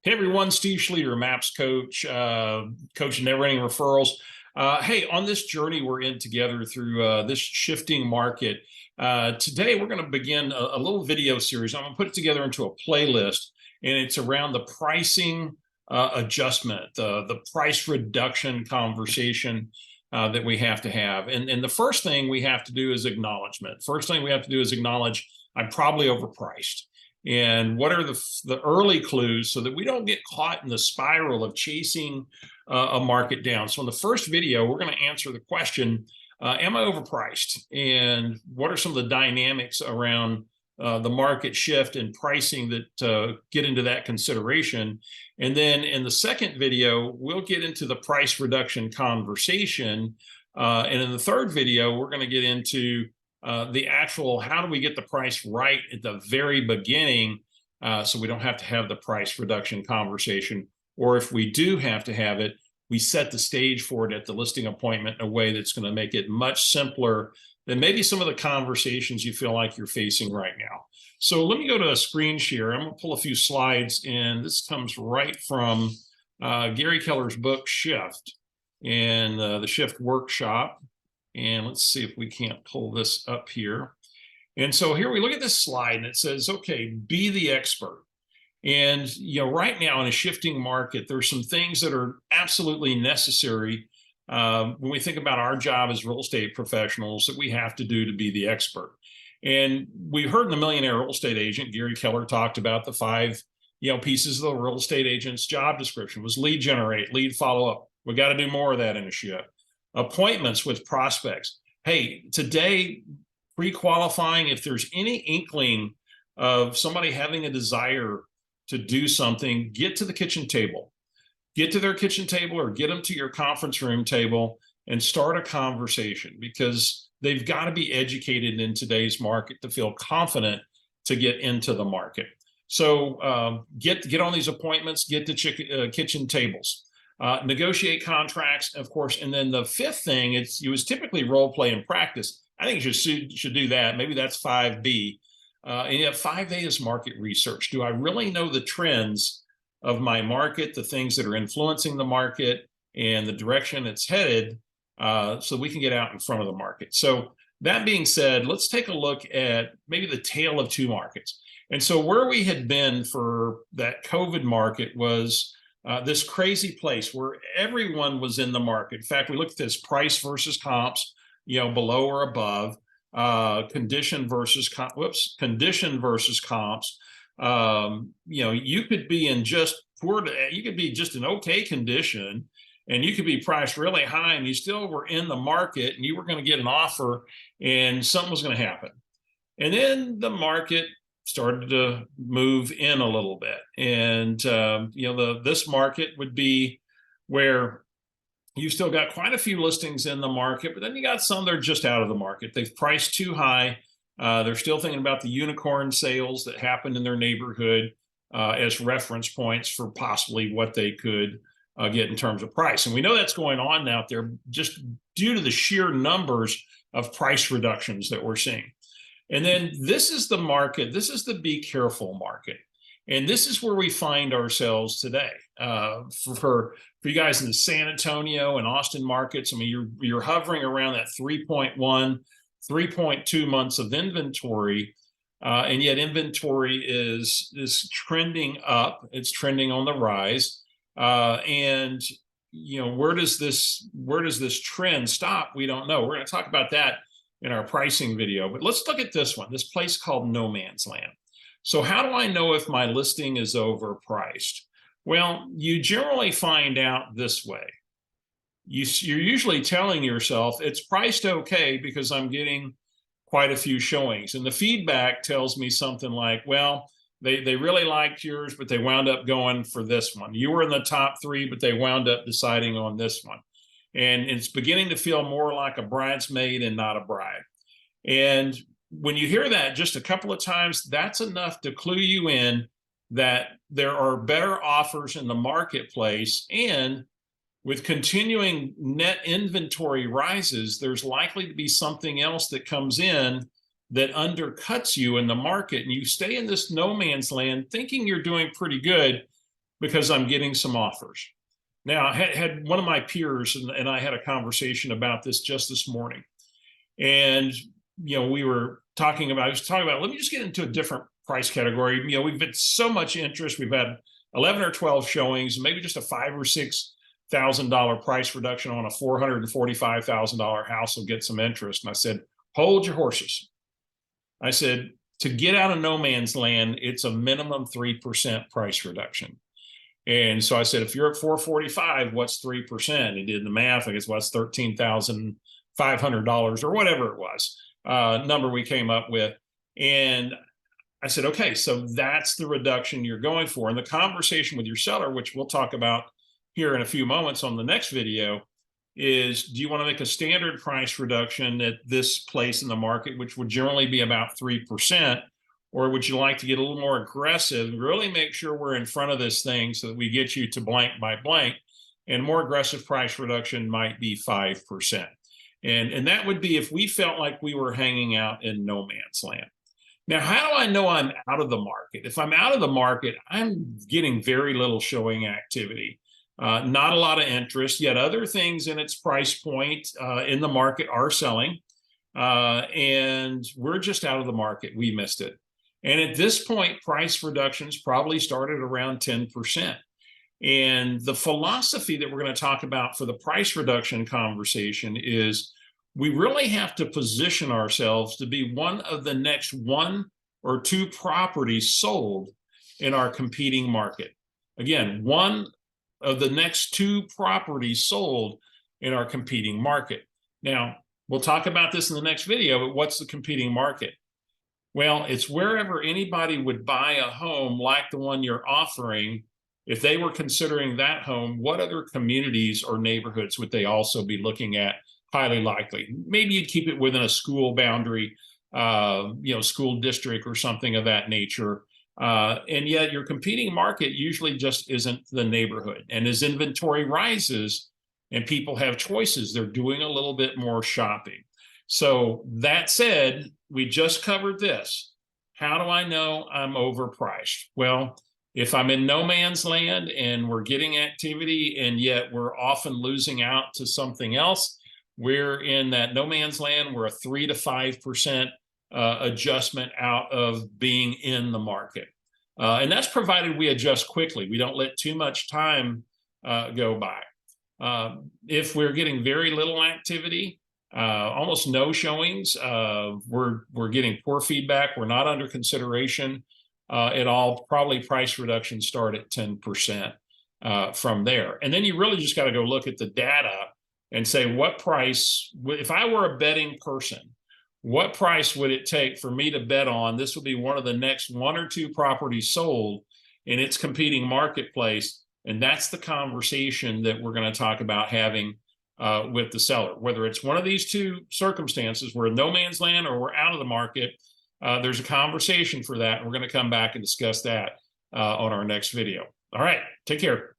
Hey everyone, Steve Schlueter, MAPS coach, coach of Never Ending Referrals. Hey, on this journey we're in together through this shifting market, today we're going to begin a little video series. I'm going to put it together into a playlist, and it's around the pricing adjustment, the price reduction conversation that we have to have. And the first thing we have to do is acknowledgement. First thing we have to do is acknowledge I'm probably overpriced. And what are the early clues so that we don't get caught in the spiral of chasing a market down? So in the first video, we're going to answer the question, am I overpriced? And what are some of the dynamics around the market shift and pricing that get into that consideration? And then in the second video, we'll get into the price reduction conversation. And in the third video, we're going to get into the actual, how do we get the price right at the very beginning, so we don't have to have the price reduction conversation, or if we do have to have it, we set the stage for it at the listing appointment in a way that's going to make it much simpler than maybe some of the conversations you feel like you're facing right now. So let me go to a screen share. I'm going to pull a few slides, and this comes right from Gary Keller's book, Shift, and the Shift Workshop. And let's see if we can't pull this up here. And so here we look at this slide, and it says, okay, be the expert. And right now in a shifting market, there's some things that are absolutely necessary when we think about our job as real estate professionals that we have to do to be the expert. And we heard in the Millionaire Real Estate Agent, Gary Keller talked about the five pieces of the real estate agent's job description was lead generate, lead follow up. We got to do more of that in a shift. Appointments with prospects. Hey, today, pre-qualifying, if there's any inkling of somebody having a desire to do something, get to the kitchen table. Get to their kitchen table or get them to your conference room table and start a conversation, because they've got to be educated in today's market to feel confident to get into the market. So get on these appointments, get to kitchen tables. Negotiate contracts, of course. And then the fifth thing, it was typically role play and practice. I think you should do that. Maybe that's 5B. And yet 5A is market research. Do I really know the trends of my market, the things that are influencing the market and the direction it's headed, so we can get out in front of the market? So that being said, let's take a look at maybe the tale of two markets. And so where we had been for that COVID market was this crazy place where everyone was in the market. In fact, we looked at this price versus comps, below or above, condition versus comps. You could be in just you could be just an okay condition, and you could be priced really high, and you still were in the market, and you were going to get an offer, and something was going to happen. And then the market started to move in a little bit. And, this market would be where you still got quite a few listings in the market, but then you got some that are just out of the market. They've priced too high. They're still thinking about the unicorn sales that happened in their neighborhood as reference points for possibly what they could get in terms of price. And we know that's going on out there just due to the sheer numbers of price reductions that we're seeing. And then this is the market. This is the be careful market. And this is where we find ourselves today. For you guys in the San Antonio and Austin markets, I mean, you're hovering around that 3.1, 3.2 months of inventory. And yet inventory is trending up. It's trending on the rise. And where does this trend stop? We don't know. We're going to talk about that in our pricing video, but let's look at this one, this place called no man's land. So how do I know if my listing is overpriced? Well, you generally find out this way. You're usually telling yourself it's priced okay because I'm getting quite a few showings. And the feedback tells me something like, well, they really liked yours, but they wound up going for this one. You were in the top 3, but they wound up deciding on this one. And it's beginning to feel more like a bridesmaid and not a bride. And when you hear that just a couple of times, that's enough to clue you in that there are better offers in the marketplace. And with continuing net inventory rises, there's likely to be something else that comes in that undercuts you in the market. And you stay in this no man's land thinking you're doing pretty good, because I'm getting some offers. Now, I had one of my peers and I had a conversation about this just this morning. And, we were talking about, let me just get into a different price category. We've had so much interest. We've had 11 or 12 showings, maybe just a $5,000 or $6,000 price reduction on a $445,000 house will get some interest. And I said, hold your horses. I said, to get out of no man's land, it's a minimum 3% price reduction. And so I said, if you're at 445, what's 3%? He did the math. I guess what's $13,500 or whatever it was, number we came up with. And I said, okay, so that's the reduction you're going for. And the conversation with your seller, which we'll talk about here in a few moments on the next video, is do you want to make a standard price reduction at this place in the market, which would generally be about 3%? Or would you like to get a little more aggressive, really make sure we're in front of this thing so that we get you to blank by blank? And more aggressive price reduction might be 5%. And that would be if we felt like we were hanging out in no man's land. Now, how do I know I'm out of the market? If I'm out of the market, I'm getting very little showing activity. Not a lot of interest, yet other things in its price point in the market are selling. And we're just out of the market. We missed it. And at this point, price reductions probably started around 10%. And the philosophy that we're going to talk about for the price reduction conversation is we really have to position ourselves to be one of the next 1 or 2 properties sold in our competing market. Again, one of the next 2 properties sold in our competing market. Now, we'll talk about this in the next video, but what's the competing market? Well, it's wherever anybody would buy a home like the one you're offering. If they were considering that home, what other communities or neighborhoods would they also be looking at? Highly likely. Maybe you'd keep it within a school boundary, school district or something of that nature. And yet your competing market usually just isn't the neighborhood. And as inventory rises and people have choices, they're doing a little bit more shopping. So that said, we just covered this. How do I know I'm overpriced? Well, if I'm in no man's land and we're getting activity and yet we're often losing out to something else, we're in that no man's land. We're a 3 to 5% adjustment out of being in the market. And that's provided we adjust quickly. We don't let too much time go by. If we're getting very little activity, almost no showings, we're getting poor feedback, we're not under consideration at all, probably price reductions start at 10% from there. And then you really just got to go look at the data and say, what price, if I were a betting person, what price would it take for me to bet on this will be one of the next 1 or 2 properties sold in its competing marketplace? And that's the conversation that we're going to talk about having with the seller. Whether it's one of these 2 circumstances, we're in no man's land or we're out of the market, there's a conversation for that. And we're going to come back and discuss that on our next video. All right, take care.